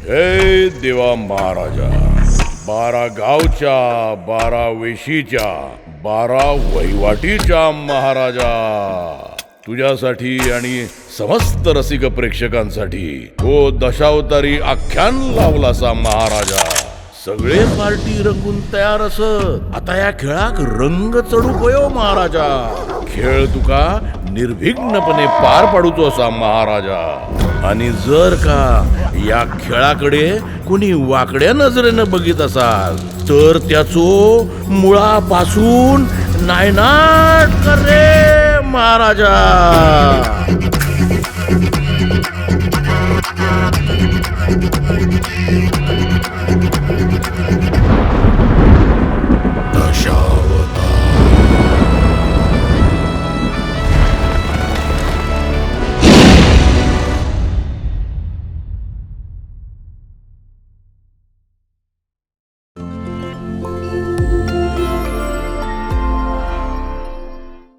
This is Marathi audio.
हे देवा महाराजा, 12 गावच्या, 12 वेशीच्या, 12 वहिवाटीच्या महाराजा, तुझ्यासाठी आणि समस्त रसिक प्रेक्षकांसाठी हो दशावतारी आख्यान लावलासा महाराजा. सगळे पार्टी रंगून तयार असत. आता या खेळाक रंग चढू पयो महाराजा. खेळ तुका निर्विघ्नपणे पार पाडूचो असा महाराजा. आणि जर का या खेळाकडे कोणी वाकड्या नजरेनं बघित असाल तर त्याचो मुळापासून नायनाट कर रे महाराजा.